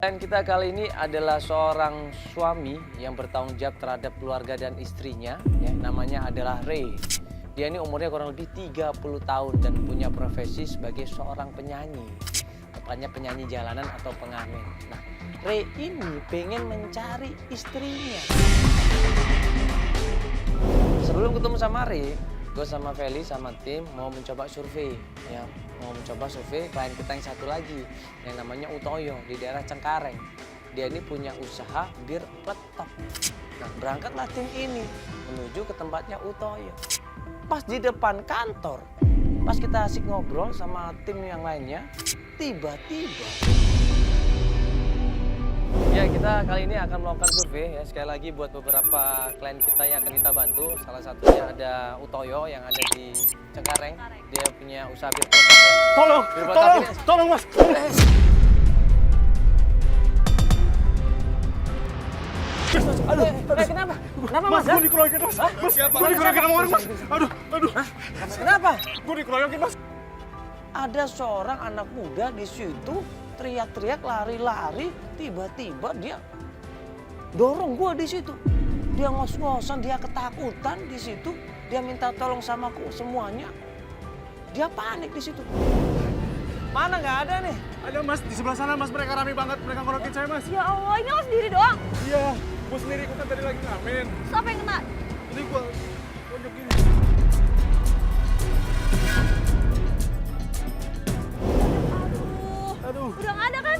klien kita kali ini adalah seorang suami yang bertanggung jawab terhadap keluarga dan istrinya. Ya, namanya adalah Ray. Dia ini umurnya kurang lebih 30 tahun dan punya profesi sebagai seorang penyanyi. Tepatnya penyanyi jalanan atau pengamen. Nah, Ray ini pengen mencari istrinya. Sebelum ketemu sama Ray, gue sama Feli sama tim mau mencoba survei. Ya, mau mencoba survei klien kita yang satu lagi yang namanya Utoyo di daerah Cengkareng. Dia ini punya usaha bir peletok. Nah, berangkatlah tim ini menuju ke tempatnya Utoyo. Pas di depan kantor, pas kita asik ngobrol sama tim yang lainnya, tiba-tiba ya kita kali ini akan melakukan survei ya, sekali lagi buat beberapa klien kita yang akan kita bantu. Salah satunya ada Utoyo yang ada di Cengkareng. Dia punya usaha bir peletok ya. Tolong mas. Aduh, kenapa? Kenapa mas? Gue dikeroyokin mas. Mas, gue dikeroyokin sama orang mas. Aduh. Kenapa? Gue dikeroyokin mas. Ada seorang anak muda di situ teriak-teriak, lari-lari, tiba-tiba dia dorong gua di situ. Dia ngos-ngosan, dia ketakutan di situ. Dia minta tolong sama aku semuanya. Dia panik di situ. Mana nggak ada nih? Ada mas, di sebelah sana mas, mereka rame banget, mereka ngorokin saya mas. Ya Allah, ini lo sendiri doang? Iya, gue sendiri, gue kan tadi lagi ngamen. Siapa yang kena? Ini gue tonjok gini. Aduh. Udah nggak ada kan?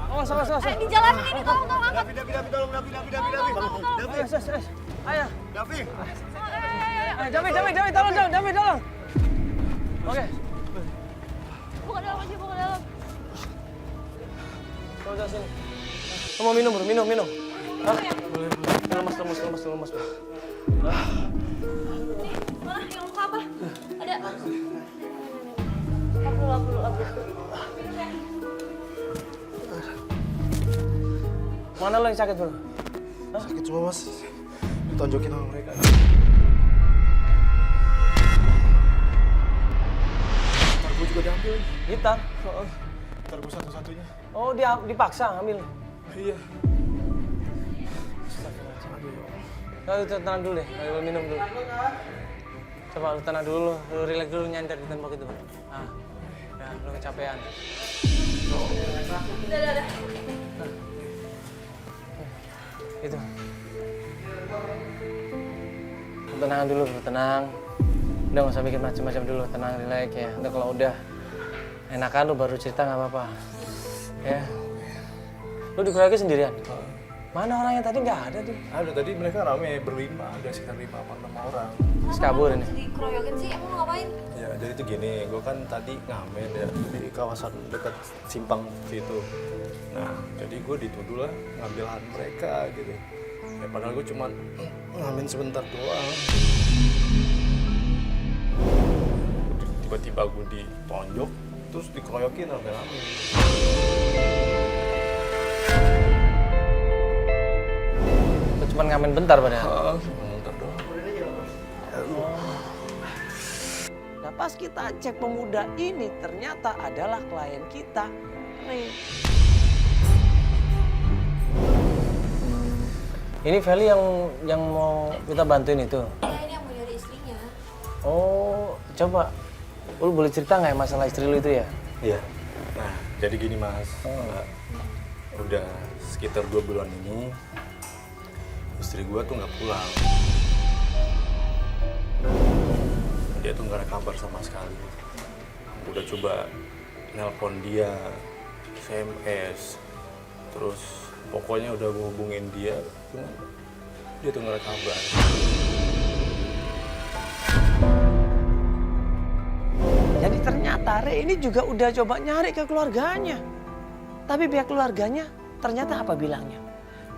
Awas. Di jalanan ini tolong angkat. Davi, tolong Davi. Ayo. Davi. Davi, tolong. Oke. Buka dalam aja, buka dalam. Tolong sini. Kamu mau minum, bro? Minum. Hah? Boleh. Lemas. Nih, mana yang luka apa? Ada. Aku. Mana lo yang sakit, bro? Sakit semua mas, ditonjokin sama mereka. Gitar gue juga diambil. Gitar? Gitar gue satu-satunya. Oh, dia dipaksa ngambil? Iya. Lu tenang dulu deh, lu minum dulu. Coba lu tenang dulu, lu relax dulu, nyandar di tembok itu. Ah, ya, lu kecapean. Udah. Itu. Lu tenang dulu, tenang. Udah nggak usah bikin macam-macam dulu, tenang, relax ya. Udah kalau udah enakan lu baru cerita nggak apa-apa. Ya. Lu dikeroyokin sendirian? Mana orangnya tadi nggak ada tuh? Ada, tadi mereka rame berlima, ada sekitar 5-6 orang. Terus kabur ini? Dikeroyokin sih, emang lo ngapain? Ya jadi tuh gini, gue kan tadi ngamen ya di kawasan dekat simpang situ. Nah, jadi gue dituduh lah ngambil lahan mereka gitu. Ya padahal gue cuma ngamen sebentar doang. Tiba-tiba gue ditonjok, terus dikeroyokin rame-rame. Cuma ngamen bentar padahal. Bentar doang. Nah, pas kita cek pemuda ini ternyata adalah klien kita, Ray. Ini Feli yang mau kita bantuin itu. Iya, ini yang mau nyari istrinya. Oh, coba. Lu boleh cerita nggak ya masalah istri lu itu ya? Iya. Nah, jadi gini mas. Udah sekitar 2 bulan ini istri gue tuh nggak pulang. Dia tuh nggak ada kabar sama sekali. Udah coba nelpon dia, SMS, terus pokoknya udah gue hubungin dia, cuman dia tuh nggak ada kabar. Jadi ternyata Ray ini juga udah coba nyari ke keluarganya. Tapi pihak keluarganya ternyata apa bilangnya?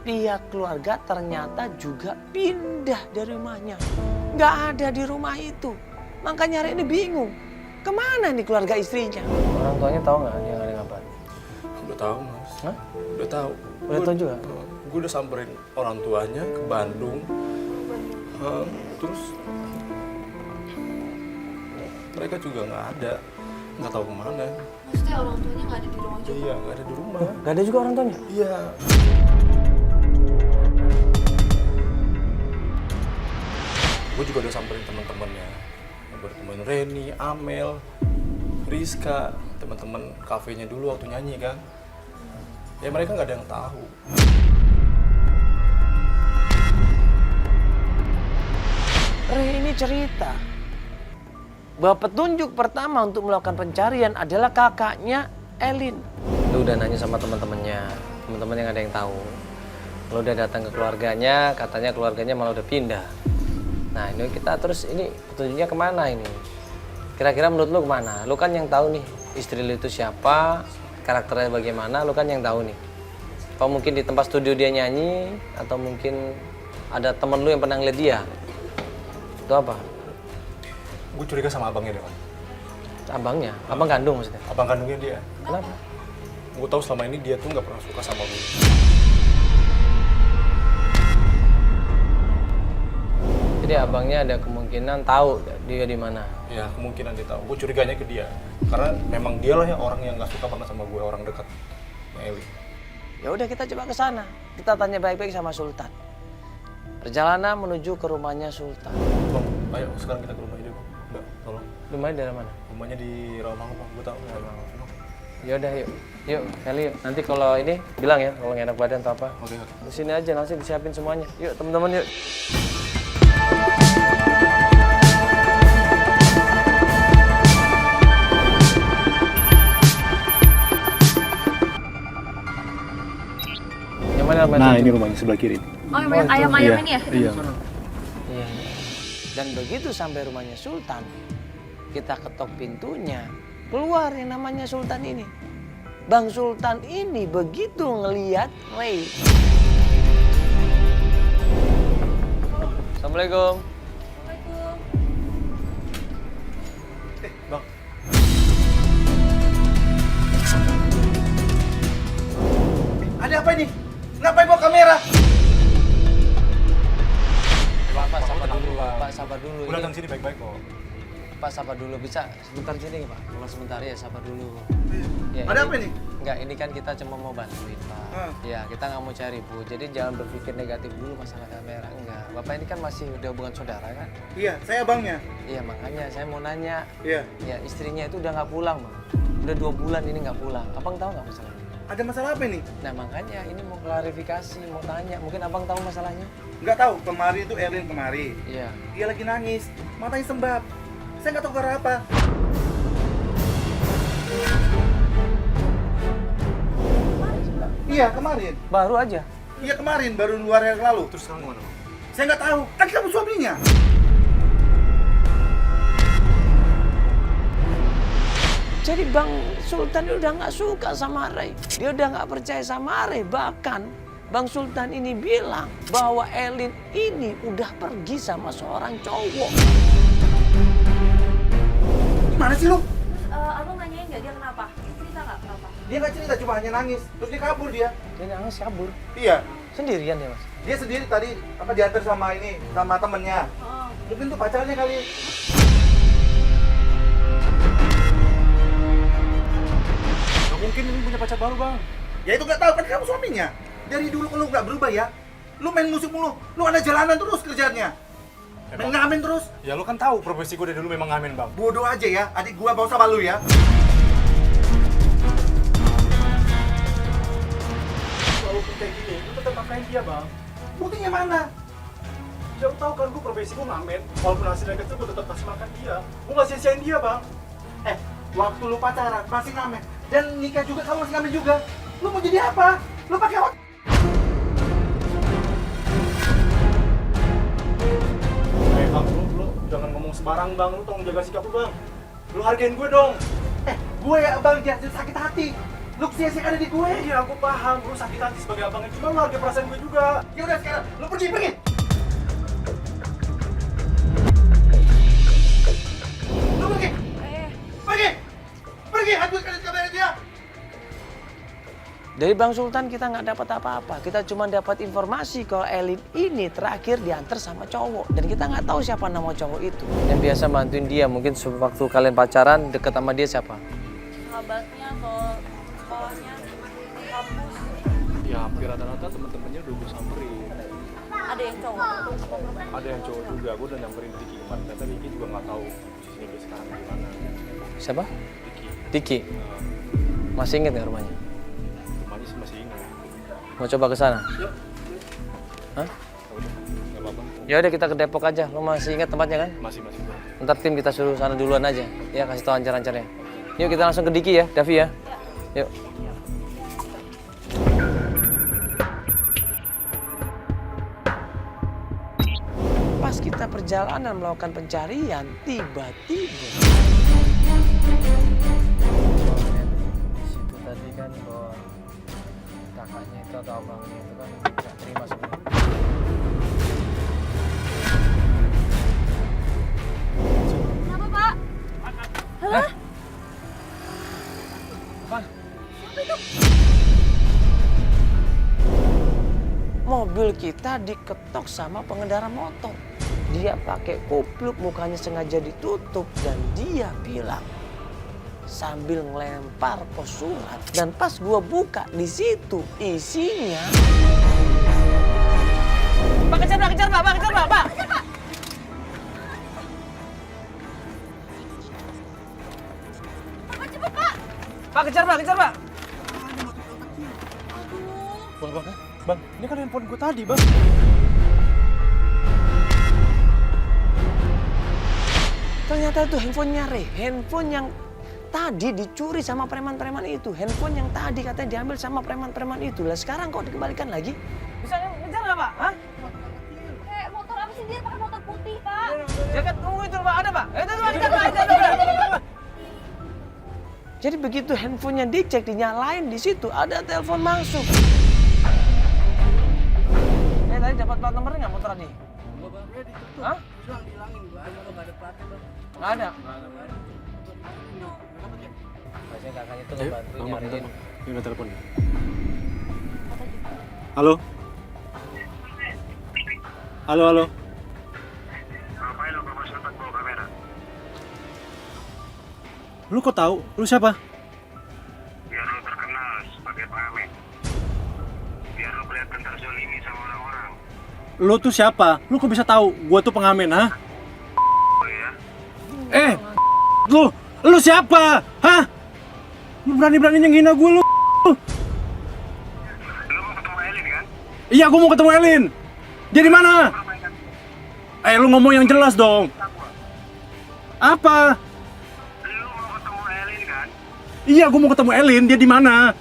Pihak keluarga ternyata juga pindah dari rumahnya. Nggak ada di rumah itu. Makanya Ray ini bingung. Kemana nih keluarga istrinya? Orang tuanya tahu nggak dia nggak ada kabar? Udah tahu mas. Hah? Udah tahu. Udah tahu juga? Gue udah samperin orang tuanya ke Bandung. Terus mereka juga nggak ada, nggak tahu kemana. Maksudnya orang tuanya nggak ada di rumah juga? Iya, nggak ada di rumah. Gak ada juga orang tuanya? Iya. Gue juga udah samperin teman-temannya, berteman Reni, Amel, Rizka, teman-teman kafenya dulu waktu nyanyi kan. Ya mereka nggak ada yang tahu. Ray ini cerita bahwa petunjuk pertama untuk melakukan pencarian adalah kakaknya Elin. Lu udah nanya sama teman-temannya, teman-teman yang ada yang tahu. Lu udah datang ke keluarganya, katanya keluarganya malah udah pindah. Nah ini kita terus ini petunjuknya kemana ini? Kira-kira menurut lu kemana? Lu kan yang tahu nih istri lu itu siapa, karakternya bagaimana, lu kan yang tahu nih. Apa mungkin di tempat studio dia nyanyi, atau mungkin ada temen lu yang pernah ngeliat dia? Itu apa? Gue curiga sama abangnya deh, Bang. Abangnya? Abang kandung maksudnya? Abang kandungnya dia. Kenapa? Gue tahu selama ini dia tuh nggak pernah suka sama gue. Jadi abangnya ada kemungkinan tahu dia di mana. Ya kemungkinan dia tahu. Gue curiganya ke dia. Karena memang dialah yang orang yang nggak suka banget sama gue, orang dekat. Eli. Ya udah kita coba ke sana. Kita tanya baik-baik sama Sultan. Perjalanan menuju ke rumahnya Sultan. Bang, ayo sekarang kita ke rumahnya dia, Bang. Mbak, tolong. Rumahnya dari mana? Rumahnya di Rawamangun, Bang. Gue tahu. Rawamangun. Ya udah yuk. Yuk, Feli yuk. Nanti kalau ini bilang ya kalau nggak enak badan atau apa. Oke. Di sini aja nanti disiapin semuanya. Yuk teman-teman yuk. Yang mana namanya? Nah, ini rumahnya sebelah kiri. Oh, yang banyak ayam-ayam ini ya? Iya. Iya. Dan begitu sampai rumahnya Sultan, kita ketok pintunya, keluar yang namanya Sultan ini. Bang Sultan ini begitu ngeliat Ray. Assalamualaikum. Assalamualaikum. Bang. Ada apa ini? Ngapain bawa kamera? Pak, sabar dulu, Pak, sabar dulu. Gue datang sini baik-baik kok. Pak, sabar dulu. Bisa sebentar sini, Pak? Cuma sebentar ya, sabar dulu. Ya, Ada apa ini? Enggak, ini kan kita cuma mau bantuin, Pak. Ya, kita nggak mau cari, Bu. Jadi jangan berpikir negatif dulu masalah kamera. Enggak. Bapak ini kan masih udah hubungan saudara, kan? Iya, saya abangnya. Iya, makanya saya mau nanya. Iya. Ya, istrinya itu udah nggak pulang, Bang. Udah 2 bulan ini nggak pulang. Abang tahu nggak masalahnya? Ada masalah apa ini? Nah, makanya ini mau klarifikasi, mau tanya. Mungkin abang tahu masalahnya? Nggak tahu. Kemarin itu Erlin kemari. Iya. Dia lagi nangis, matanya sembab. Saya nggak tahu gara apa. Iya, kemarin. Baru aja. Iya, kemarin. Baru 2 hari yang lalu. Terus sekarang kemana, Bang? Saya nggak tahu. Kan kamu suaminya. Jadi Bang Sultan udah nggak suka sama Ray. Dia udah nggak percaya sama Ray. Bahkan Bang Sultan ini bilang bahwa Elin ini udah pergi sama seorang cowok. Gimana sih lu? Abang nanyain nggak dia kenapa? Cerita nggak kenapa? Dia nggak cerita, cuma hanya nangis. Terus dia kabur dia. Dia nangis kabur. Iya. Sendirian dia, Mas. Dia sendiri tadi diantar sama ini, sama temennya. Oh. Mungkin tuh pacarnya kali. Gak mungkin ini punya pacar baru, Bang. Ya itu nggak tahu, kan kamu suaminya. Dari dulu kalau nggak berubah ya, lu main musik mulu, lu ada jalanan terus kerjaannya. Main ngamen terus. Ya lu kan tahu profesi gue dari dulu memang ngamen, Bang. Bodoh aja ya, adik gua bawa sama lu ya. Walaupun kayak gini, lu tetap nafkahin dia, Bang. Buktinya mana? Ya lu tahu kan gue profesi gue ngamen. Walaupun hasilnya kecil, gue tetap kasih makan dia. Gue nggak sia-siain dia, Bang. Waktu lu pacaran masih ngamen, dan nikah juga kamu masih ngamen juga. Lu mau jadi apa? Lu pakai otak. Bang, lu jangan ngomong sembarang, Bang. Lu tolong jaga sikap lu, Bang. Lu hargain gue dong. Gue ya bang jadi sakit hati. Lu sia-siakan di gue. Iya, aku paham. Lu sakit hati sebagai abangnya. Cuma lu hargai perasaan gue juga. Ya udah sekarang, lu pergi. Lu pergi. Pergi, habiskan kamera dia. Dari Bang Sultan kita nggak dapat apa-apa. Kita cuma dapat informasi kalau Elin ini terakhir diantar sama cowok. Dan kita nggak tahu siapa nama cowok itu. Yang biasa bantuin dia, mungkin waktu kalian pacaran deket sama dia siapa? Sahabatnya atau sekolahnya, kampus. Ya hampir rata-rata teman-temannya udah gue samperin. Ada yang cowok atau perempuan? Ada yang cowok juga, gue udah nyamperin Diki kemarin. Ternyata Diki juga nggak tahu posisinya dia sekarang di mana. Siapa? Diki. Diki. Masih inget nggak rumahnya? Rumahnya sih masih ingat. Mau coba ke sana? Yuk. Hah? Udah, nggak apa-apa. Ya udah kita ke Depok aja. Lo masih ingat tempatnya kan? Masih. Ntar tim kita suruh sana duluan aja. Ya kasih tahu ancar-ancarnya. Yuk kita langsung ke Diki ya, Davi ya. Yuk. Pas kita perjalanan melakukan pencarian, tiba-tiba situ tadi kan bahwa kakaknya itu atau abangnya itu kan nggak terima semua. Kenapa, Pak? Apa? Mobil kita diketok sama pengendara motor. Dia pakai kupluk, mukanya sengaja ditutup dan dia bilang sambil ngelempar pos surat. Dan pas gua buka di situ isinya. Pak kejar Pak, kejar Pak, Pak kejar Pak, Pak. Pak kejar Pak, kejar Pak. Bang, ini kan handphone gue tadi, Bang. Ternyata itu handphonenya Rey, handphone yang tadi dicuri sama preman-preman itu, handphone yang tadi katanya diambil sama preman-preman itu. Lah sekarang kok dikembalikan lagi? Bisa ngejar nggak Pak? Hah? Kayak motor apa sih dia pakai motor putih, Pak? Jaket ungu itu Pak, ada Pak? Itu Pak, kejar Pak. Jadi begitu handphonenya dicek, dinyalain di situ ada telepon masuk. Tadi dapat plat nomornya nggak motor tadi? Hah? Nggak ada. Pasti kakaknya itu ngebantu nyariin. Ini udah telepon. Halo? Halo? Ngapain lo bawa Sultan bawa kamera? Lu kok tahu? Lu siapa? Biar lo terkenal sebagai pengamen. Biar lo kelihatan terzolimi sama orang-orang. Lu tuh siapa? Lu kok bisa tahu gua tuh pengamen, ha? Oh ya? Lu siapa? Hah? Lu berani-beraninya ngina gua lu. Lo mau ketemu Elin kan? Iya, gua mau ketemu Elin. Dia di mana? Lu ngomong yang jelas dong. Apa? Lo mau ketemu Elin kan? Iya, gua mau ketemu Elin. Dia di mana?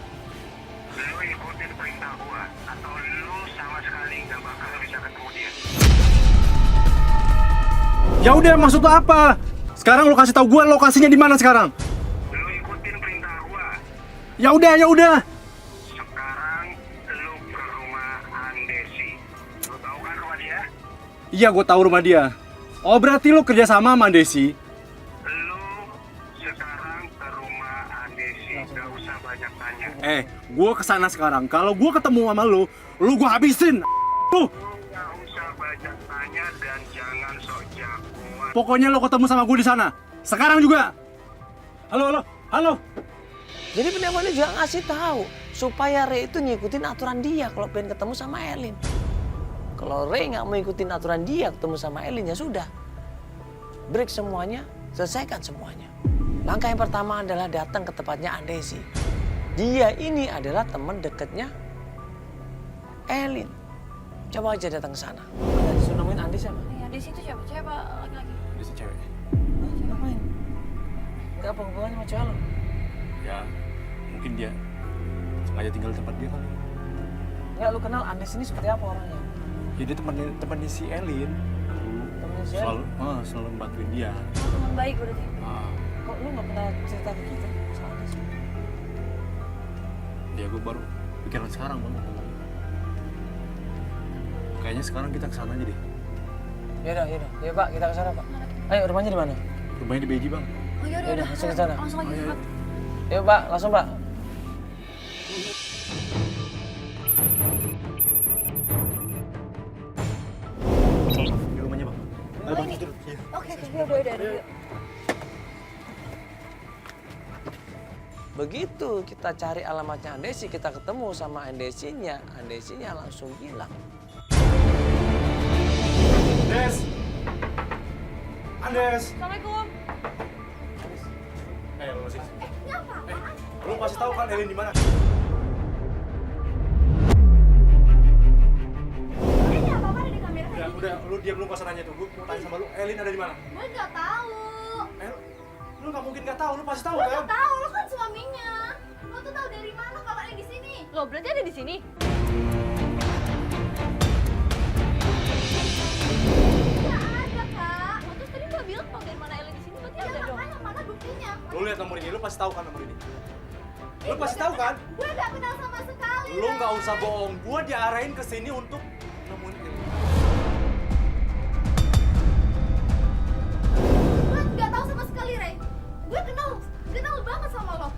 Lo ikutin perintah gua. Atau lo sama sekali gak bakal bisa ketemu dia. Ya udah, maksud lu apa? Sekarang lu kasih tahu gua lokasinya di mana sekarang. Lo ikutin perintah gua. Ya udah. Sekarang lo ke rumah Andesi. Lo tahu kan rumah dia? Iya, gua tahu rumah dia. Oh, berarti lu kerja sama Desi? Lo sekarang ke rumah Andesi. Gak usah banyak tanya. Gua kesana sekarang. Kalau gua ketemu sama lu gua habisin. Lu. Gak usah banyak tanya dan jangan sok jagoan. Pokoknya lo ketemu sama gue di sana. Sekarang juga. Halo. Jadi penelponnya juga ngasih tahu supaya Rey itu ngikutin aturan dia kalau pengen ketemu sama Elin. Kalau Rey nggak mau ikutin aturan dia ketemu sama Elin ya sudah. Break semuanya, selesaikan semuanya. Langkah yang pertama adalah datang ke tempatnya Andesi. Dia ini adalah teman dekatnya Elin. Coba aja datang ke sana. Ada disuruh nemuin Andesi apa? Ya, di situ siapa? Cewek apa laki-laki? Dia si cewek. Ngapain? Gak apa hubungannya sama cewek lo? Ya, mungkin dia sengaja tinggal di tempat dia kali. Nggak, lu kenal Andes ini seperti apa orangnya? Ya dia temannya si Elin. Temennya si Elin? Selalu membantuin dia. Oh, teman baik berarti. Kok lu nggak pernah cerita ke kita soal Andes? Dia gue baru pikiran sekarang bang. Kayaknya sekarang kita kesana aja deh. Yaudah. Ya Pak, kita ke sana Pak. Ayo, rumahnya di mana? Rumahnya di Beji bang. Oh iya Yaudah, udah. langsung ke sana. Langsung aja cepat. Yuk Pak, langsung Pak. Di rumahnya bang. Ayo bang, tidur. Iya. Oke, udah. Begitu kita cari alamatnya Andesi, kita ketemu sama Andesinya langsung bilang. Des! Andes! Assalamualaikum. Lu masih. Nyapa? Lu pasti tahu kan Elin di mana? Ini apa-apa ada di kamera kayak gini? Udah, lu diam, lu nggak usah nanya tuh. Gue mau tanya sama lu, Elin ada di mana? Gue nggak tahu. Lu nggak mungkin nggak tahu, lu pasti tahu Gue kan? nggak tahu, lo kan suaminya. Lo tuh tahu dari mana kalau ada di sini? Lo berarti ada di sini? Nggak ada, Kak. Lo terus tadi Mbak bilang kalau dari mana Ellen di sini, berarti ada dong. Makanya mana buktinya? Lu lihat nomor ini, lu pasti tahu kan nomor ini? Lu pasti tahu kan? Gue nggak kenal sama sekali. Lu nggak usah bohong, gua diarahin ke sini untuk nemuin Elin. Gue nggak tahu sama sekali, Ray. Gue kenal banget sama lo.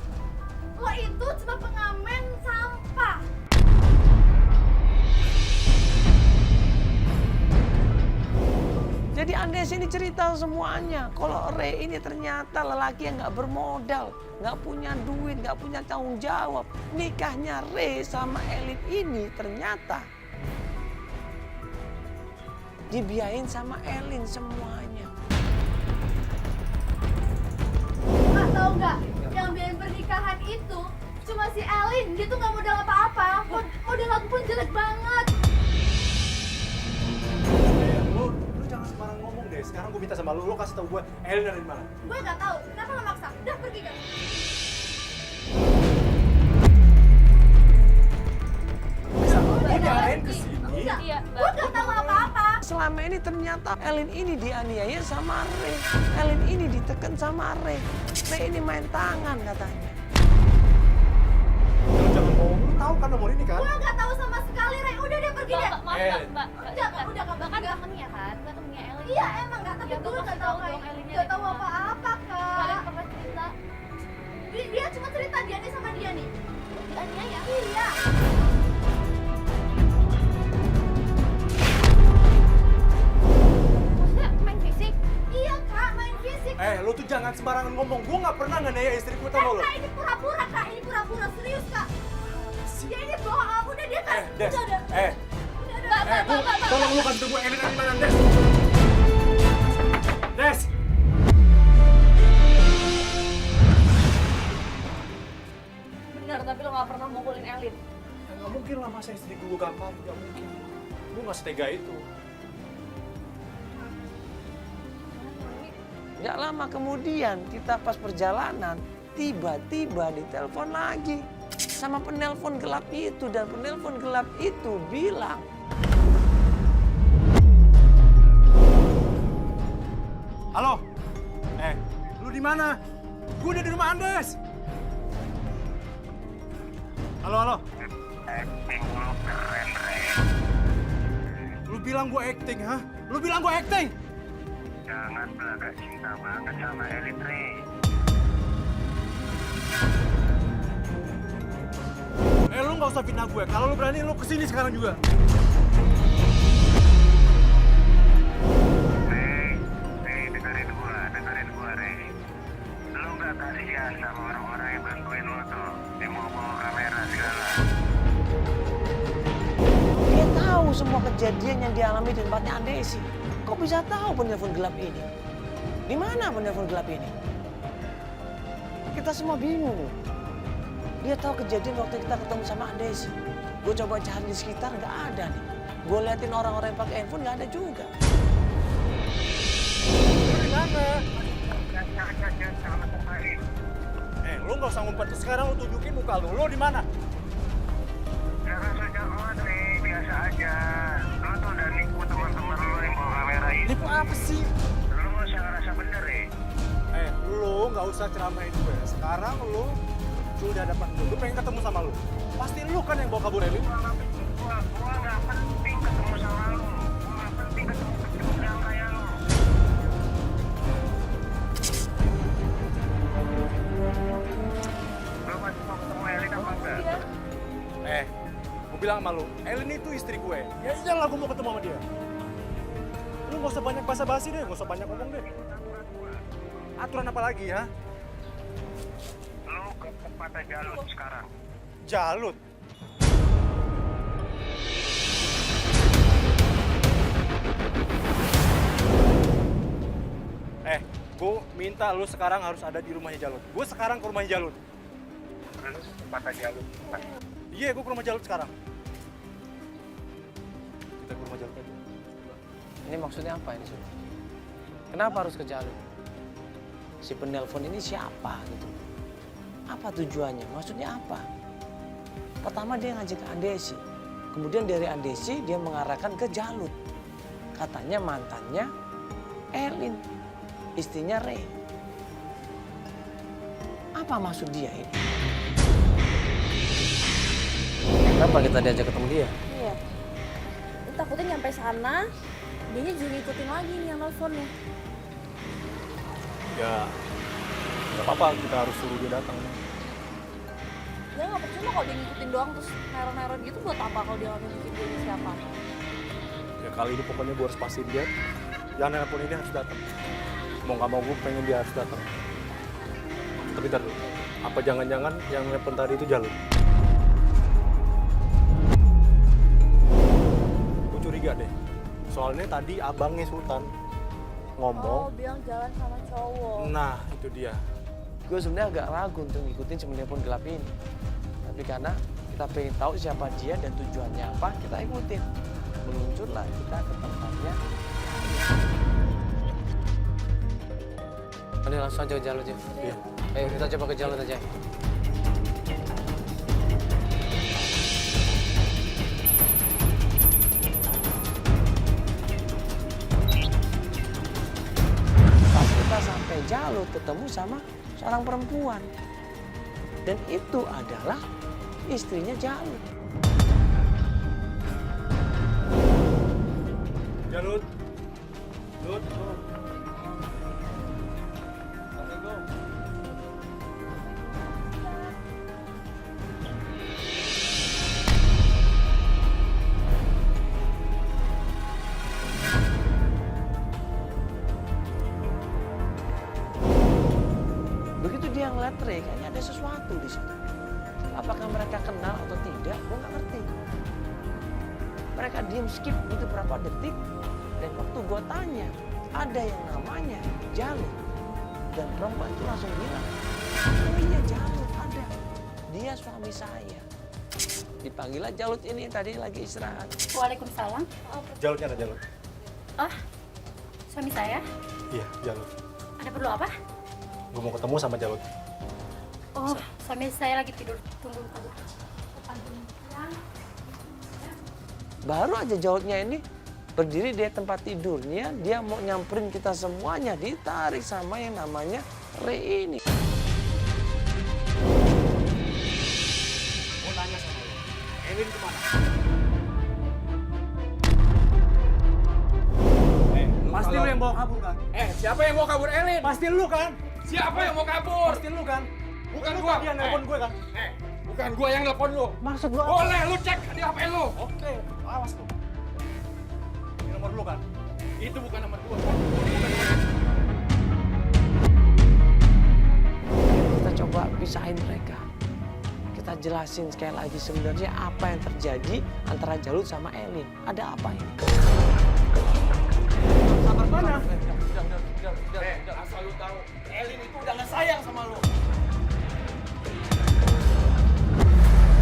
Lo itu cuma pengamen sampah. Jadi Andes ini cerita semuanya. Kalau Ray ini ternyata lelaki yang nggak bermodal, nggak punya duit, nggak punya tanggung jawab. Nikahnya Ray sama Elin ini ternyata dibiayain sama Elin semuanya. Kak, tau nggak? Yang biayain pernikahan itu cuma si Elin. Dia tuh nggak modal apa-apa. Modal aku pun jelek banget. Lu jangan sembarang ngomong deh. Sekarang gua minta sama lu kasih tahu gua Elin ada di mana? Gue nggak tahu. Kenapa lo maksa? Udah pergi kan? Bisa, gua diarahin ke sini. Enggak. Gue nggak tahu apa-apa. Selama ini ternyata Elin ini dianiaya sama Ray. Elin ini ditekan sama Ray. Ray ini main tangan katanya. Lu jangan bohong, lu tahu kan nomor ini kan? Gue nggak tahu sama sekali, Ray. Udah deh pergi deh. Maaf, Mbak. Udah Kak. Bahkan temennya kan, Mbak temennya Elin. Iya emang nggak. Tapi Ya, gue Mbak nggak kasih tahu tahu dong Elinnya nggak ada tahu di mana. apa-apa, Kalian Kak. pernah cerita Dia cuma cerita dia nih sama dia nih. dianiaya? Iya. Maksudnya main fisik? Iya Kak, main fisik. Lu tuh jangan sembarangan ngomong. Gua nggak pernah nganiaya istriku tau lu. Kak, ini pura-pura Kak, ini pura-pura serius Kak. Dia ini bohong, udah dia kan. Des. Udah. Tolong lu kasih tahu gua Elin ada di mana, Des. Des. Bener, tapi lo gak pernah mukulin Elin. Ya, nggak mungkin lah masa istriku gua gampang, nggak mungkin. Gua nggak setega itu. Nggak lama kemudian kita pas perjalanan tiba-tiba ditelepon lagi sama penelpon gelap itu, dan penelpon gelap itu bilang, Halo. Lu di mana? Gua udah di rumah Andes. Halo. Acting lu keren, Ray. Lu bilang gua acting, hah? Lu bilang gua acting? Jangan belaga cinta banget sama Elin, Ray. Lu nggak usah fitnah gue. Kalau lu berani, lu kesini sekarang juga. Ray, dengerin gua, Ray. Lu nggak kasihan sama orang-orang yang bantuin lu tuh. Yang mau bawa kamera segala. dia tahu semua kejadian yang dialami di tempatnya Andesi. Kok bisa tahu penelpon gelap ini? Di mana penelpon gelap ini? Kita semua bingung. Dia tahu kejadian waktu kita ketemu sama Andesi. Gue coba cari di sekitar, nggak ada nih. Gue liatin orang-orang yang pakai handphone, nggak ada juga. Lu di mana? Jangan kembali. Lu nggak usah ngumpet. Sekarang lu tunjukin muka lu. Lu di mana? Jangan sejagoan, Ray. Biasa aja. Lu tuh udah nipu teman-teman lu yang bawa kamera ini. Nipu apa sih? Lu nggak usah ngerasa bener, Ray. Lu nggak usah ceramain gue. Sekarang lu udah depan gue. Gue pengen ketemu sama lu. Pasti lu kan yang bawa kabur Elin. Gua nggak penting ketemu sama lu. Gua nggak penting ketemu yang kayak lu. Lu masih mau ketemu Elin apa enggak? bilang sama lu, Elin itu istri gue. Ya iyalah gue mau ketemu sama dia. Lu gak usah banyak basa-basi deh, gak usah banyak ngomong deh. Aturan apa lagi ya? Lu ke tempatnya Jalut sekarang. Jalut. Gue minta lu sekarang harus ada di rumahnya Jalut. Gue sekarang ke rumahnya Jalut. Lu ke tempatnya Jalut. Iya, gue ke rumah Jalut sekarang. Kita ke rumah Jalut aja. Ini maksudnya apa ini, Sur? Kenapa harus ke Jalut? Si penelpon ini siapa gitu? Apa tujuannya? Maksudnya apa? Pertama dia ngajak ke Andesi. Kemudian dari Andesi dia mengarahkan ke Jalut. Katanya mantannya Elin, istrinya Ray. Apa maksud dia ini? Kenapa kita diajak ketemu dia? Iya. Takutnya nyampe sana, dianya juga ngikutin lagi nih yang nelfonnya. Ya, nggak apa-apa, kita harus suruh dia datang. Ya nggak percuma kalau dia ngikutin doang terus neror-neror gitu buat apa kalau dia nggak nunjukin dia ini siapa? Ya kali ini pokoknya gue harus pastiin dia. Yang nelpon ini harus datang. Mau nggak mau gue pengen dia harus datang. Tapi ntar dulu, apa jangan-jangan yang nelpon tadi itu Jalut? Gue curiga deh. Soalnya tadi abangnya Sultan ngomong. Oh, bilang jalan sama cowok. Nah, itu dia. Gue sebenarnya agak ragu untuk ngikutin si penelpon gelap ini. Tapi karena kita pengen tahu siapa dia dan tujuannya apa, kita ikutin. Meluncurlah kita ke tempatnya. Udah langsung aja ke Jalut ya. Iya. Ayo kita coba ke Jalut aja. Pas kita sampai Jalut ketemu sama seorang perempuan. Dan itu adalah istrinya Jalut. Jalut. Jalut. Begitu dia ngeliat Ray, kayaknya ada sesuatu di situ. Apakah mereka kenal atau tidak, gue nggak ngerti. Mereka diem skip gitu berapa detik, dan waktu gue tanya, ada yang namanya Jalut. Dan perempuan itu langsung bilang, oh iya Jalut ada, dia suami saya. Dipanggillah Jalut ini tadi lagi istirahat. Waalaikumsalam. Jalutnya ada Jalut. Oh, suami saya. Iya, Jalut. Ada perlu apa? Gue mau ketemu sama Jalut. Oh, suami saya lagi tidur. Tunggu. Baru aja Jalutnya ini berdiri di tempat tidurnya, dia mau nyamperin kita semuanya, ditarik sama yang namanya Ray ini. Mau nanya sama lo, Elin kemana? Pasti lu yang bawa kabur kan? Siapa yang mau kabur Elin? Pasti lu kan? Siapa yang mau kabur? Pasti lu kan? Bukan Lu gua. Dia nelpon gue kan? Bukan gua yang nelpon lu. Maksud gua Boleh lu cek di HP lu. Oke, awas lu. Ini nomor lu kan? Itu bukan nomor gua. kita coba pisahin mereka. Kita jelasin sekali lagi sebenarnya apa yang terjadi antara Jalut sama Elin. Ada apa ini? Sabar mana? Asal lu tahu, Elin itu udah nggak sayang sama lu.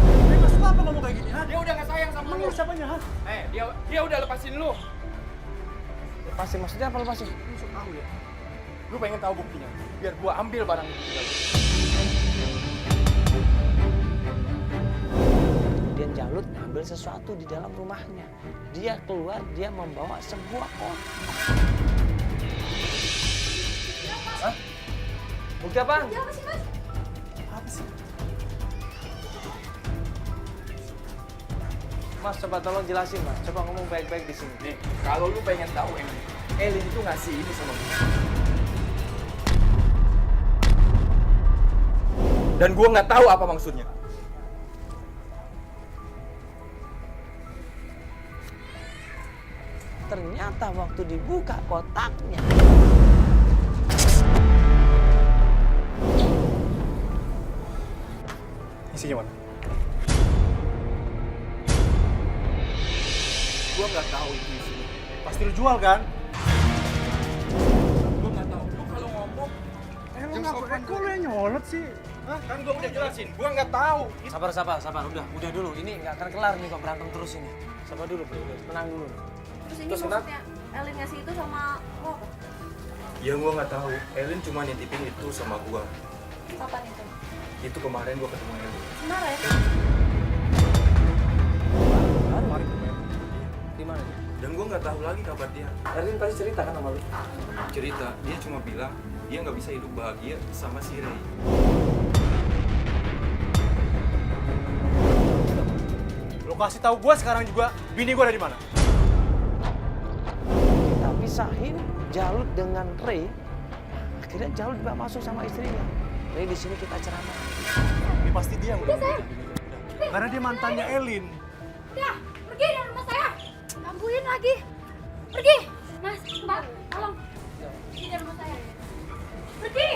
Ini maksud apa ngomong kayak gini, ha? Dia udah nggak sayang sama lu. Lu siapanya, ha? Dia udah lepasin lu. Lepasin maksudnya apa lepasin? Lu sok tahu ya. Lu pengen tahu buktinya? Biar gua ambil barang bukti lu. Kemudian Jalut ngambil sesuatu di dalam rumahnya. Dia keluar, dia membawa sebuah kotak. Hah? Bukti apa? Bukti apa sih, Mas? Apa sih? Mas, coba tolong jelasin, Mas. Coba ngomong baik-baik di sini. Nih, kalau lu pengen tahu Elin itu ngasih ini sama gua. Dan gua nggak tahu apa maksudnya. ternyata waktu dibuka kotaknya. Isinya mana? Gua nggak tahu itu isinya. Pasti lu jual kan? Gua nggak tahu. Lu kalau ngomong, Lu ngapain? Kok lu yang nyolot sih? Hah? Kan gua udah jelasin. Gua nggak tahu. Sabar. Udah dulu. Ini nggak akan kelar nih kok berantem terus ini. Sabar dulu, bro. Tenang dulu. Terus ini Terus kenapa? maksudnya Elin ngasih itu sama lo apa? Ya gua nggak tahu. Elin cuma nitipin itu sama gua. Kapan itu? Itu kemarin gua ketemu Elin. Kemarin? Kemarin tuh, men. Di mana? Dan gua nggak tahu lagi kabar dia. Erlin pasti cerita kan sama lu? Cerita, dia cuma bilang dia nggak bisa hidup bahagia sama si Ray. Lu kasih tahu gua sekarang juga bini gua ada di mana? Kita pisahin Jalut dengan Ray. Akhirnya Jalut gak masuk sama istrinya. Ray di sini kita ceramah. Ini pasti dia yang udah karena dia mantannya Elin. Udah, pergi dari rumah saya. Gangguin lagi. Pergi. Mas, Mbak, tolong. Pergi dari rumah saya. Pergi.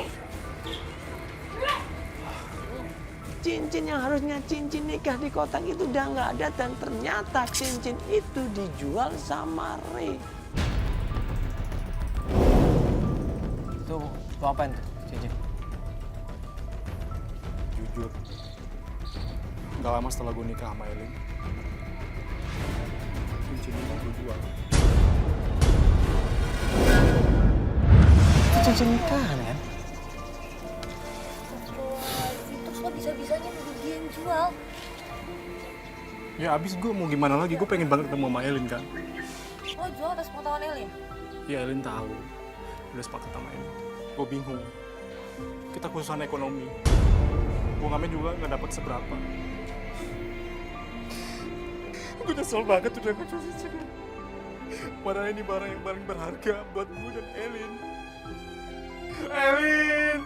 Cincin yang harusnya cincin nikah di kotak itu udah nggak ada dan ternyata cincin itu dijual sama Ray. Itu apaan tuh cincin? Jujur, nggak lama setelah gue nikah sama Elin, cincin ini mau gue jual. Itu cincin nikahan kan? Terus lo bisa-bisanya nuduh dia yang jual. Ya abis gue mau gimana lagi, gue pengen banget ketemu sama Elin kan. Lo jual atas pengetahuan Elin? Ya Elin tahu, udah sepakat sama Elin. Gue bingung, kita kesusahan ekonomi. Bunganya juga nggak dapat seberapa. Gue nyesel banget udah ngasih cincin. Padahal ini barang yang paling berharga buat gue dan Elin. Elin,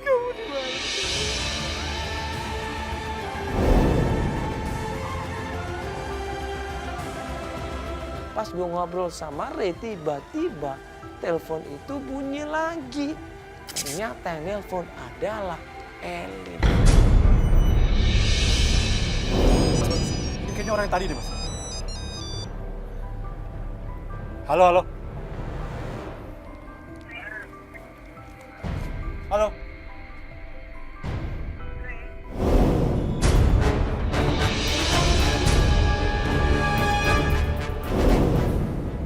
kamu di mana? Pas gue ngobrol sama Ray, tiba-tiba telepon itu bunyi lagi. Ternyata yang nelpon adalah Elin. Ini kayaknya orang yang tadi deh, Mas. Halo. Halo.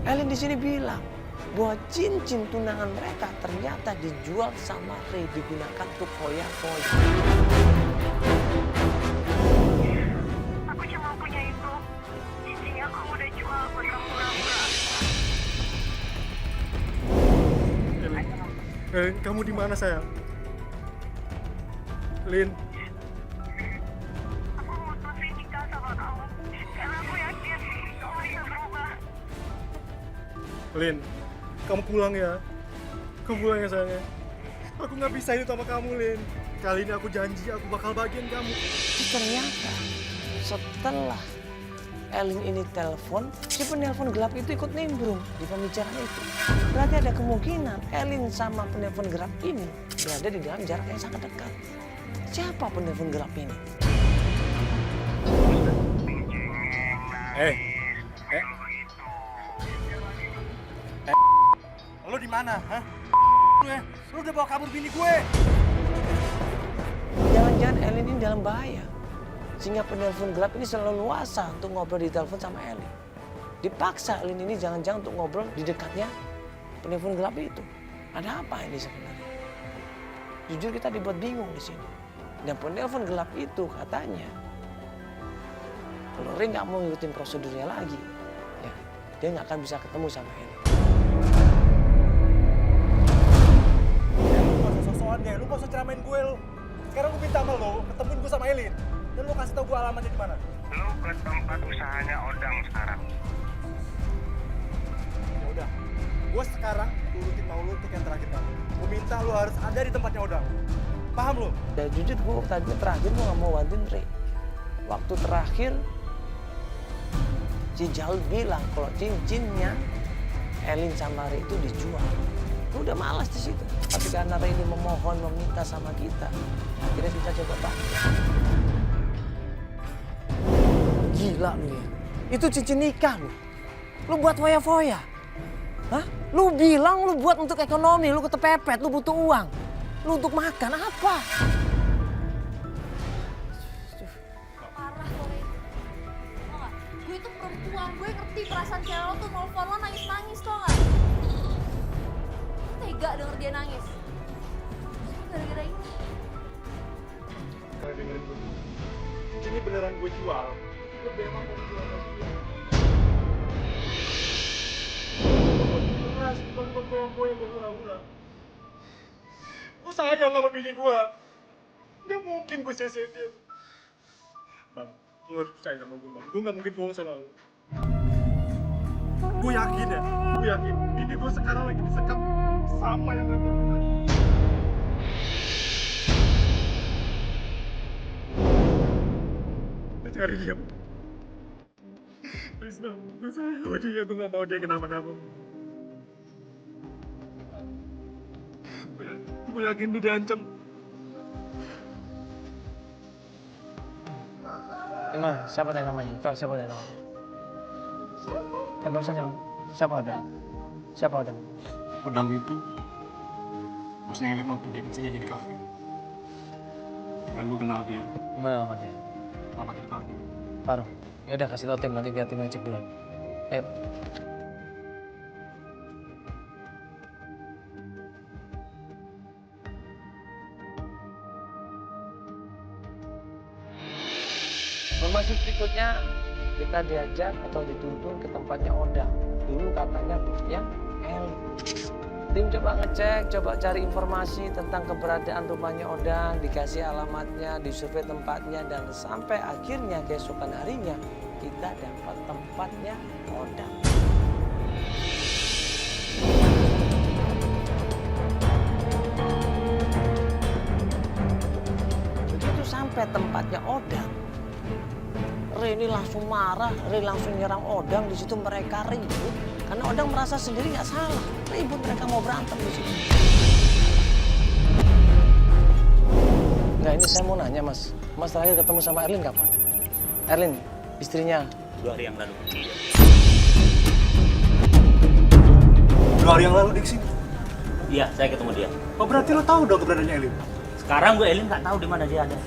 Elin di sini bilang bahwa cincin tunangan mereka ternyata dijual sama Ray, digunakan untuk foya-foya. Aku cuma punya itu. Cincinnya kamu udah jual buat pura-pura. Elin, kamu di mana sayang? Lin, Aku mutusin nikah sama kamu. Karena aku yakin kamu bisa berubah. Lin, kamu pulang ya. Kamu pulang ya sayang. Aku nggak bisa hidup sama kamu, Lin. Kali ini aku janji aku bakal bagian kamu. Ternyata setelah Elin ini telepon, si penelpon gelap itu ikut nimbrung di pembicaraan itu. Berarti ada kemungkinan Elin sama penelpon gelap ini berada di dalam jarak yang sangat dekat. Siapa penelpon gelap ini? Lo di mana? Hah? Lu udah bawa kabur bini gue. Jangan-jangan Elin ini dalam bahaya. Sehingga penelpon gelap ini selalu luasa untuk ngobrol di telepon sama Elin. Dipaksa Elin ini jangan-jangan untuk ngobrol di dekatnya penelpon gelap itu. Ada apa ini sebenarnya? Jujur kita dibuat bingung di sini. Dan penelpon gelap itu katanya, kalau Ray nggak mau ngikutin prosedurnya lagi, ya dia nggak akan bisa ketemu sama Elin. Lu gak usah sosokan deh, lu gak usah ceramain gue lu. Sekarang gue minta sama lo, ketemuin gue sama Elin. Dan lu kasih tau gue alamatnya di mana. Lu ke tempat usahanya Odang sekarang. Ya udah, gue sekarang turutin mau lu untuk yang terakhir kali. Gue minta lu harus ada di tempatnya Odang. Paham lu? Dan jujur gue tadi terakhir gue nggak mau bantuin Ray. Waktu terakhir si Jalut bilang kalau cincinnya Elin sama Ray itu dijual. Udah malas di situ. Tapi karena Ray ini memohon, meminta sama kita, akhirnya kita coba bantu. Gila lu ya. Itu cincin nikah lu. Lu buat foya-foya. Hah? Lu bilang lu buat untuk ekonomi, lu ketepepet, lu butuh uang. Lu untuk makan apa? Parah lo, Ray. Tau gak? Gue itu perempuan, gue ngerti perasaan cewek lo tuh nelfon lo nangis-nangis, tau gak? Tega denger dia nangis. Cuma gara-gara ini. Dengerin gue. Ini beneran gue jual. Gue memang mau jual sama dia. Bukan gue yang berhura-hura. Gue sayang sama bini gue. Gak mungkin gue sia-sia dia. Bang, lu harus percaya sama gue, Bang. Gue gak mungkin bohong sama lu. Gue yakin ya, gue yakin bini gue sekarang lagi disekap sama yang lagi. Gue cari dia. Please, Bang. Gue sayang sama dia, gue gak mau dia kenapa-napa. Gue yakin dia diancam. Emang siapa tadi namanya? Kau siapa tadi namanya? Kan saja. Siapa ada? Siapa ada? Pedang itu bosnya Elin waktu dia kecil jadi kafe. Dan gue kenal dia. Gimana namanya? Lama kita tahu. Paruh. Ya udah kasih tau tim, nanti biar tim yang cek dulu. Ayo. Informasi berikutnya kita diajak atau dituntun ke tempatnya Odang. Dulu katanya ya Elin. Tim coba ngecek, coba cari informasi tentang keberadaan rumahnya Odang, dikasih alamatnya, disurvei tempatnya, dan sampai akhirnya keesokan harinya kita dapat tempatnya Odang. Begitu sampai tempatnya Odang, Ray ini langsung marah, Ray langsung nyerang Odang. Di situ mereka ribut karena Odang merasa sendiri nggak salah. Ribut, mereka mau berantem di situ. Nggak, ini saya mau nanya Mas. Mas terakhir ketemu sama Erlin kapan? Erlin, istrinya. 2 hari yang lalu. 2 hari yang lalu di sini. Iya, saya ketemu dia. Oh, berarti lo tahu dong keberadaannya Elin? Sekarang gue Elin nggak tahu di mana dia ada.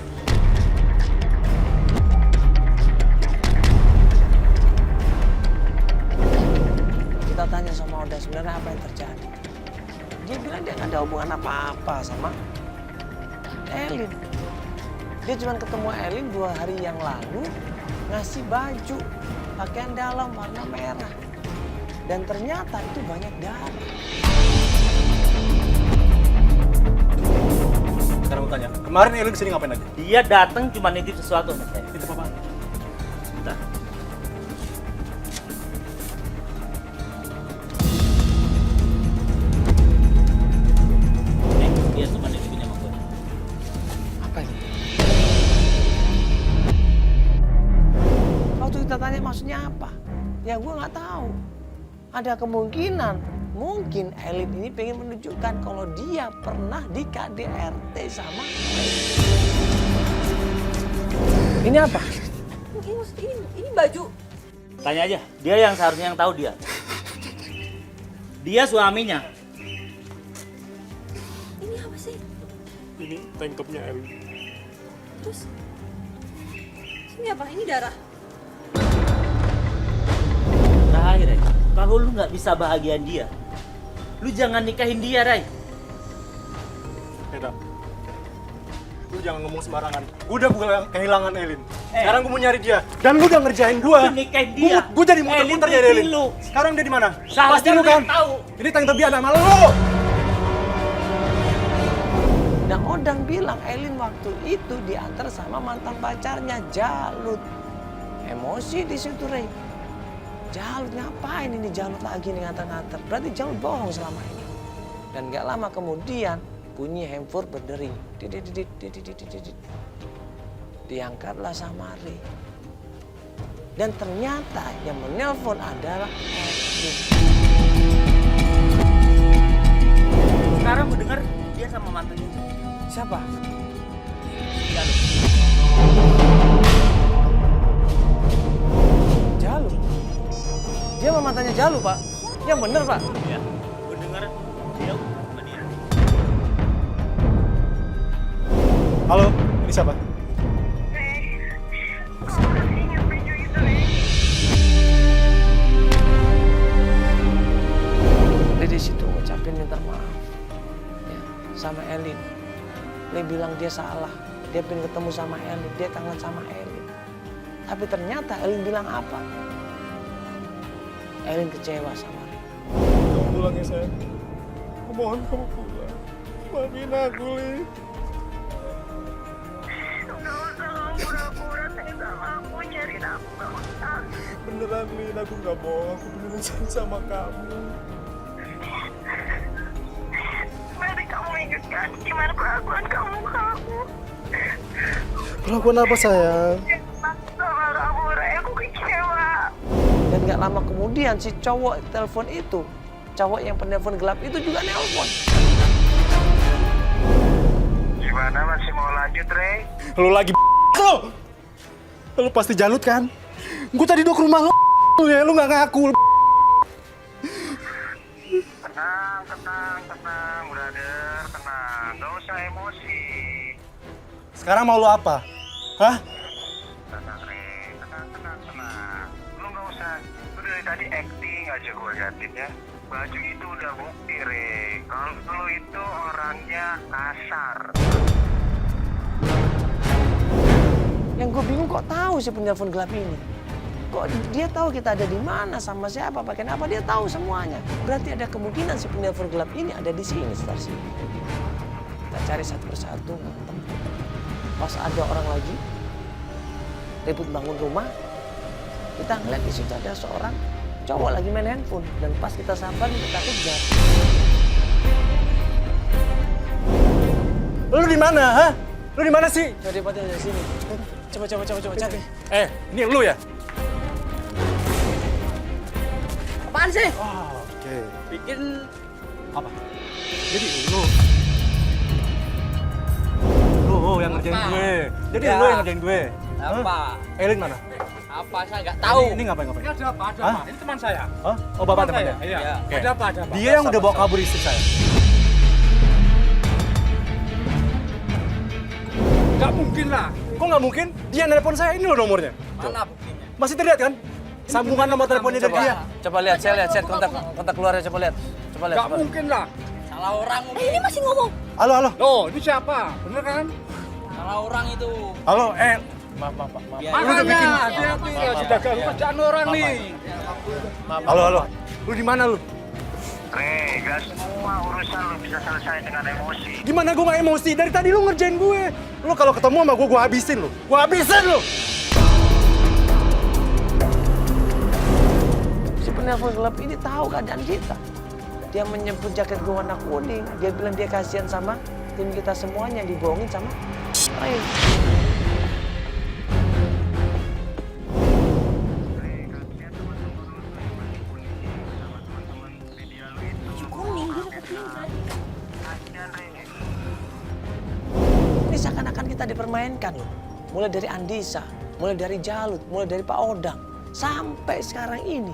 Kita tanya sama Odang sebenarnya apa yang terjadi. Dia bilang dia nggak ada hubungan apa-apa sama Elin. Dia cuma ketemu Elin 2 hari yang lalu ngasih baju pakaian dalam warna merah. Dan ternyata itu banyak darah. Sekarang gue tanya, kemarin Elin kesini ngapain aja? Dia datang cuma nitip sesuatu sama saya. Itu apa? Bentar. Dia cuma nitipin sama gue. Apa itu? Waktu kita tanya maksudnya apa? Ya gue nggak tahu. Ada kemungkinan mungkin Elin ini pengen menunjukkan kalau dia pernah di KDRT sama Ini apa? Ini baju. Tanya aja, dia yang seharusnya yang tahu dia. Dia suaminya. Ini apa sih? Ini tank topnya Elin. Terus ini apa? Ini darah. Rai, kalau lu nggak bisa bahagiain dia, lu jangan nikahin dia, Rai. Beda. Lu jangan ngomong sembarangan. Gue udah kehilangan Elin. Sekarang gue mau nyari dia. Dan lu udah ngerjain gue. Lu nikahin dia. Gue jadi muter-muter nyari Elin. Lu. Sekarang dia di mana? Salah Pasti lu kan? tahu. Ini tank top dia anak malu lu. Dan Odang bilang Elin waktu itu diantar sama mantan pacarnya Jalut. Emosi di situ, Ray. Jalut ngapain ini Jalut lagi nih nganter-nganter? Berarti Jalut bohong selama ini. Dan gak lama kemudian bunyi handphone berdering. Diangkatlah sama Ray. Dan ternyata yang menelpon adalah Elin. sekarang gue dengar dia sama mantannya. Siapa? Jalut. Jalu. Dia sama mantannya Jalu, Pak. Yang bener, Pak. Iya, gue dengar dia sama dia. Halo, ini siapa? Dia di situ ngucapin minta maaf ya, sama Elin. Dia bilang dia salah. Dia pengen ketemu sama Elin. Dia kangen sama Elin. Tapi ternyata Elin bilang apa? Elin kecewa sama dia. Kamu pulang ya sayang. Aku mohon kamu pulang. Maafin aku, Li. Nggak usah kamu pura-pura sayang sama aku, nyariin aku nggak usah. Beneran, Lin. Aku nggak bohong. Aku beneran sayang sama kamu. Berarti kamu ingatkan gimana perlakuan kamu ke aku. Perlakuan apa, sayang? Sama kamu, Ray, aku kecewa. Dan gak lama kemudian si cowok telepon itu, cowok yang penelpon gelap itu juga nelpon. Gimana, masih mau lanjut, Ray? Lu lagi lo? Lu pasti Jalut kan? Gue tadi udah ke rumah lo ya, lu nggak ngaku. Tenang, brother, tenang. Gak usah emosi. Sekarang mau lu apa? Hah? Tenang, Ray. Tenang. Lu gak usah, lu dari tadi acting aja gue liatin ya. Baju itu udah bukti, Ray. Kalau lu itu orangnya kasar. Yang gue bingung kok tahu si penelpon gelap ini. Kok dia tahu kita ada di mana, sama siapa, pakai apa, dia tahu semuanya. Berarti ada kemungkinan si penelpon gelap ini ada di sini, sekitar sini. Kita cari satu persatu, nggak ketemu. Pas ada orang lagi ribut bangun rumah, kita ngeliat di situ ada seorang cowok lagi main handphone. Dan pas kita samperin, kita kejar. Lu di mana, ha? Lu di mana sih? Jadi pada di sini. Coba cari. Ini lu ya? Apaan sih? Oh, oke. Bikin Apa? Jadi lu yang ngerjain gue. Jadi Ya. lu yang ngerjain gue. apa? Elin mana? Apa saya nggak tahu. Ini ngapain? Ini ada apa? Hah? Ini teman saya. Hah? Oh, bapak temannya? Iya. Oke. Ada apa? Dia yang udah bawa kabur istri saya. Gak mungkin lah. Kok nggak mungkin? Dia nelpon saya, ini loh nomornya. Mana buktinya? Masih terlihat kan? Sambungan nomor teleponnya dari dia. Coba lihat, saya lihat kontak keluarnya, coba lihat. Gak mungkin lah. Salah orang mungkin. Ini masih ngomong. Halo. Loh, ini siapa? Bener kan? Salah orang itu. Halo, Maaf. Makanya hati-hati ya, sudah ganggu kerjaan orang nih. Halo. Lu di mana lu? Ray, gak semua urusan lu bisa selesai dengan emosi. Gimana gue gak emosi? Dari tadi lu ngerjain gue. Lu kalau ketemu sama gue habisin lu. Gue habisin lu! Si penelpon gelap ini tahu keadaan kita. Dia menyebut jaket gue warna kuning. Dia bilang dia kasihan sama tim kita semuanya, dibohongin sama Ray. Kuning, dia dapat kuning. Ini seakan-akan kita dipermainkan loh. Mulai dari Andisa, mulai dari Jalut, mulai dari Pak Odang. Sampai sekarang ini.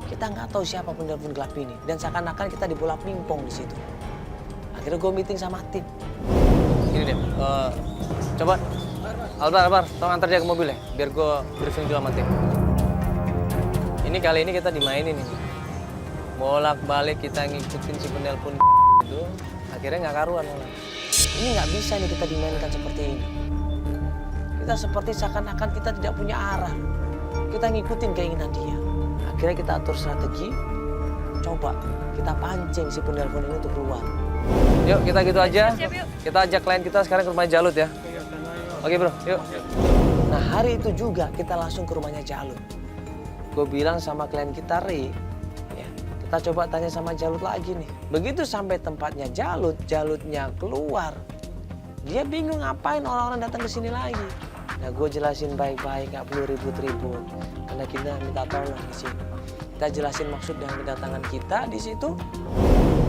Kita nggak tahu siapa penelpon gelap ini. Dan seakan-akan kita dibola pingpong di situ. Akhirnya gue meeting sama tim. Gini deh, coba Albar, tolong antar dia ke mobil ya. Biar gue briefing dulu sama tim. Ini kali ini kita dimainin ini. Bolak-balik kita ngikutin si penelpon itu. Akhirnya nggak karuan malah. Ini nggak bisa nih kita dimainkan seperti ini. Kita seperti seakan-akan kita tidak punya arah. Kita ngikutin keinginan dia. Akhirnya kita atur strategi. Coba kita pancing si penelpon ini untuk keluar. Yuk kita gitu aja. Kita ajak klien kita sekarang ke rumah Jalut ya. Oke bro, yuk. Nah hari itu juga kita langsung ke rumahnya Jalut. Gue bilang sama klien kita Ri, ya, kita coba tanya sama Jalut lagi nih. Begitu sampai tempatnya Jalut, Jalutnya keluar. Dia bingung ngapain orang-orang datang ke sini lagi. Nah gue jelasin baik-baik, nggak perlu ribut-ribut. Karena kita minta tolong di sini. Kita jelasin maksud dan kedatangan kita di situ.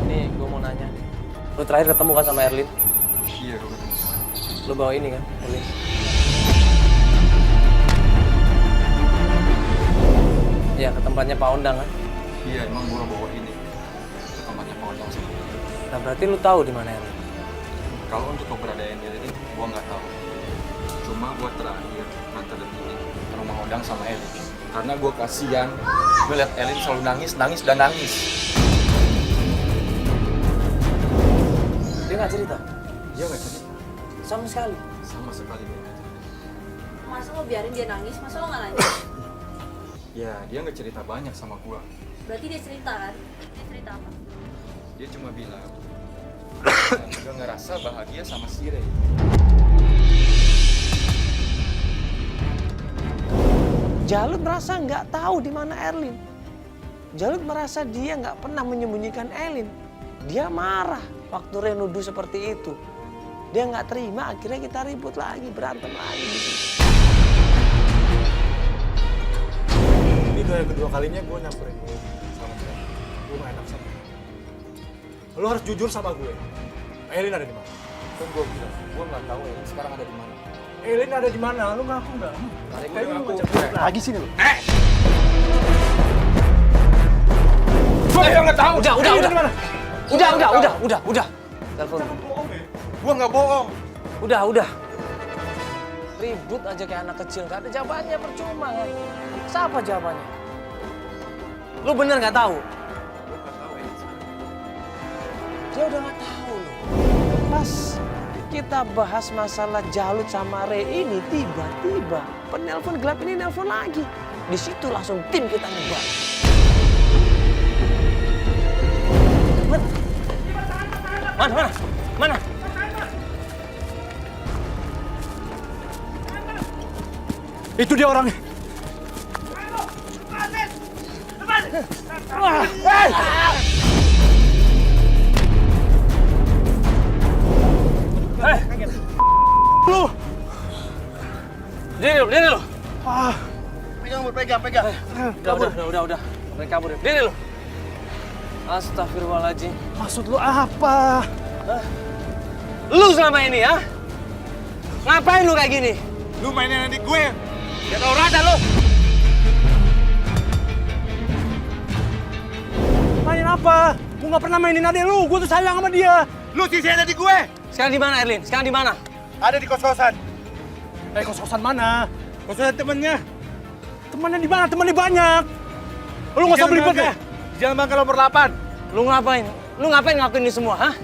Nih gue mau nanya, Lu terakhir ketemu kan sama Erlin? Iya, gue ketemu. Lu bawa ini kan, Erlin? Iya, ke tempatnya Pak Ondang kan? Iya, emang gue bawa ini ke tempatnya Pak Ondang sama. Nah, berarti lu tahu di mana Erlin? Kalau untuk keberadaan Elin, gue nggak tahu. Cuma gue terakhir nganterin ini ke rumah Ondang sama Elin. Karena gue kasihan, gue liat Elin selalu nangis. Dia nggak cerita? Dia nggak cerita. Sama sekali? Sama sekali dia nggak cerita. Masa lo biarin dia nangis, masa lo nggak nanya? Ya, dia nggak cerita banyak sama gue. Berarti dia cerita kan? Dia cerita apa? Dia cuma bilang, dia ngerasa bahagia sama si Ray. Jalut merasa nggak tahu di mana Erlin. Jalut merasa dia nggak pernah menyembunyikan Elin. Dia marah waktu Ray nuduh seperti itu. Dia nggak terima, akhirnya kita ribut lagi, berantem lagi. Ini udah yang kedua kalinya gue nyamperin gue sama dia. Gue gak enak sama dia. Lo harus jujur sama gue. Elin ada di mana? Kan gue bilang, gue nggak tahu Elin sekarang ada di mana. Elin ada di mana? Lo ngaku nggak? Gue ngaku. Lagi sini lo. Gue nggak tahu. Udah. Telepon. Gue nggak bohong. Udah. Ribut aja kayak anak kecil, nggak ada jawabannya, percuma kan? Siapa jawabannya? Lu bener nggak tahu? Gue nggak tahu Elin sekarang. Dia udah nggak tahu loh. Pas kita bahas masalah Jalut sama Ray ini, tiba-tiba penelpon gelap ini nelpon lagi. Di situ langsung tim kita nyebar. Mana? Itu dia orangnya. Lu. Diri lu. Pegang. Udah. Mereka kabur. Diri lu. Astagfirullahaladzim. Maksud lu apa? Lu selama ini ya? Ngapain lu kayak gini? Lu mainin adik gue. Ya tau rada lu. Mainin apa? Gue gak pernah mainin adik lu. Gue tuh sayang sama dia. Lu sisain adik gue. Sekarang di mana Erlin? Sekarang di mana? Ada di kos-kosan. Kos-kosan mana? Kos-kosan temennya. Temannya di mana? Temannya banyak. Lu gak usah belibet ya? Jalan Bangka nomor 8. Lu ngapain? Lu ngapain ngelakuin ini semua, hah?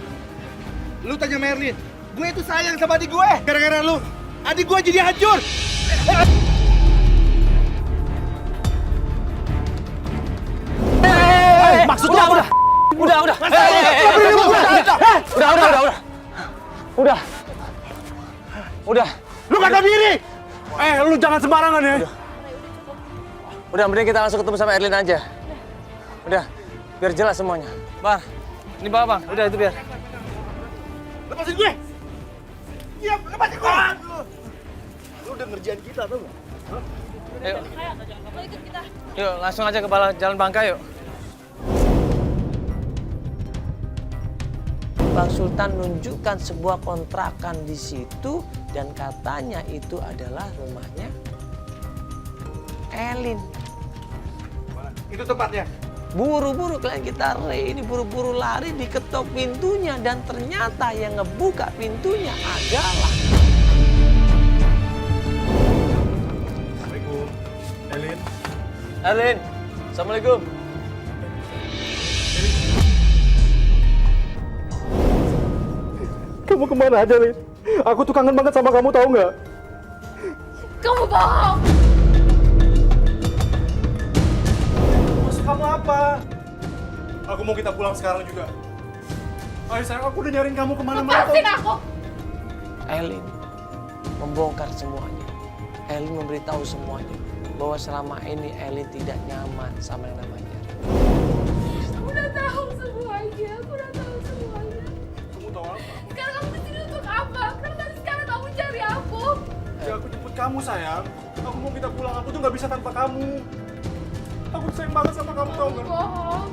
Lu tanya Merlin. Gue itu sayang sama adik gue. Gara-gara lu, adik gue jadi hancur. Maksud lu apa? Udah. Udah. Lu gak tahu diri. Lu jangan sembarangan ya. Udah, mending kita langsung ketemu sama Erlin aja. Udah, biar jelas semuanya. Bar, ini bawa bang. Udah itu biar. Lepasin gue. Iya, lepasin gue. Lu udah ngerjain kita tuh nggak? Ayo, Lo ikut kita. yuk langsung aja ke Jalan Bangka yuk. Bang Sultan nunjukkan sebuah kontrakan di situ dan katanya itu adalah rumahnya Elin. Itu tempatnya. Buru-buru klien kita Ray ini buru-buru lari diketok pintunya dan ternyata yang ngebuka pintunya adalah Assalamualaikum. Elin. Erlin. Assalamualaikum. Kamu kemana aja, Lin? Aku tuh kangen banget sama kamu, tahu nggak? Kamu bohong. Maksud kamu apa? Aku mau kita pulang sekarang juga. Ayo sayang, aku udah nyariin kamu kemana-mana. Lepasin aku. Elin membongkar semuanya. Elin memberitahu semuanya bahwa selama ini Elin tidak nyaman sama yang namanya. Aku udah tahu semuanya. Kamu tahu apa? Sekarang kamu kesini untuk apa? Kenapa sekarang kamu cari aku? Ya aku jemput kamu sayang. Aku mau kita pulang. Aku tuh nggak bisa tanpa kamu. Aku sayang banget sama kamu, tahu nggak? Bohong.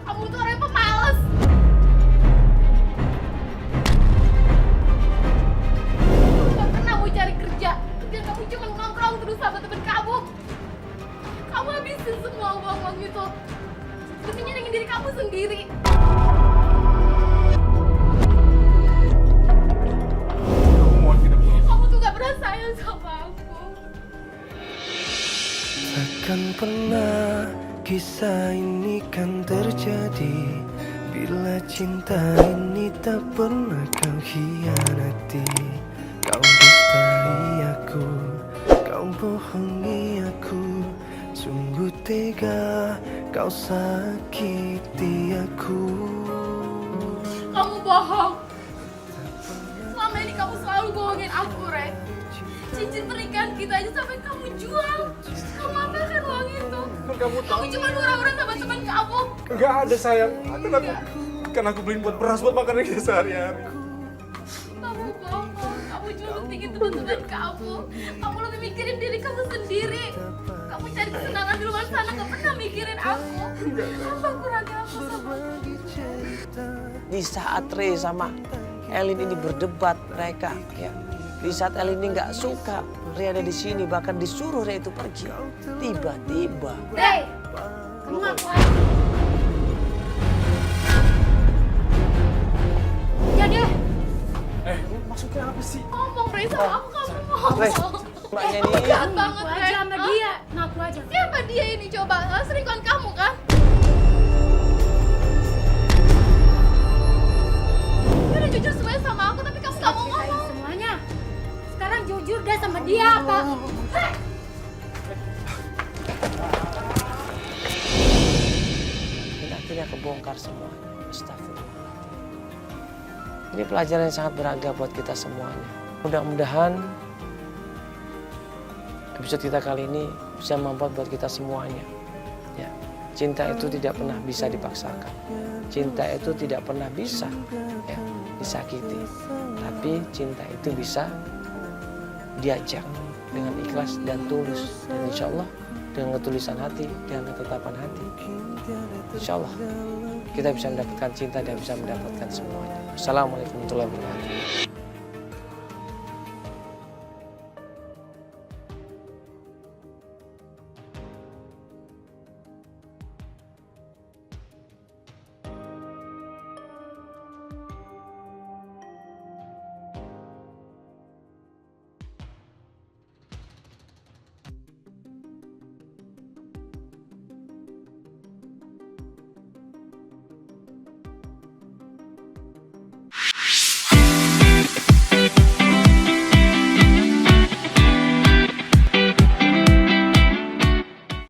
Kamu tuh orang yang pemalas. demi nyenengin diri kamu sendiri. Kamu tuh gak pernah sayang sama aku. Takkan pernah kisah ini kan terjadi bila cinta ini tak pernah kau hianati. Kau dustai aku, kau bohongi aku, sungguh tega kau sakiti aku. Kamu bohong. Selama ini kamu selalu bohongin aku, Rek. Cincin pernikahan kita aja sampai kamu jual. Kamu apakan uang itu? Kamu cuma hura-hura sama teman kamu. Enggak ada sayang. Kan aku beliin buat beras buat makan dia sehari-hari. Kamu bohong. Kamu cuma pentingin teman-teman kamu. Kamu lebih mikirin diri kamu sendiri. Kamu cari kesenangan di luar sana, gak pernah mikirin aku. Apa kurangnya aku sama kamu? Di saat Ray sama Elin ini berdebat mereka, ya. Di saat Elin ini nggak suka Ray ada di sini, bahkan disuruh Ray itu pergi. Tiba-tiba. Ray, kamu ngaku aja. Ya deh. Maksudnya apa sih? Ngomong Ray sama aku, kamu ngomong. Ray, mbaknya Kamu ini. jahat banget, Ngaku Ray. aja sama Hah? dia, ngaku aja. Siapa dia ini coba? Selingkuhan kamu kan? Dia udah jujur semuanya sama aku, tapi kamu gak mau ngomong. Semuanya. Sekarang jujur deh sama dia apa? Dan akhirnya kebongkar semua. Astagfirullah. Ini pelajaran yang sangat berharga buat kita semuanya. Mudah-mudahan episode kita kali ini bisa membuat buat kita semuanya. Ya, cinta itu tidak pernah bisa dipaksakan. Cinta itu tidak pernah bisa ya, disakiti. Tapi cinta itu bisa diajak dengan ikhlas dan tulus. Dan insya Allah dengan ketulisan hati dan ketetapan hati, insya Allah kita bisa mendapatkan cinta dan bisa mendapatkan semuanya. Assalamualaikum warahmatullahi wabarakatuh.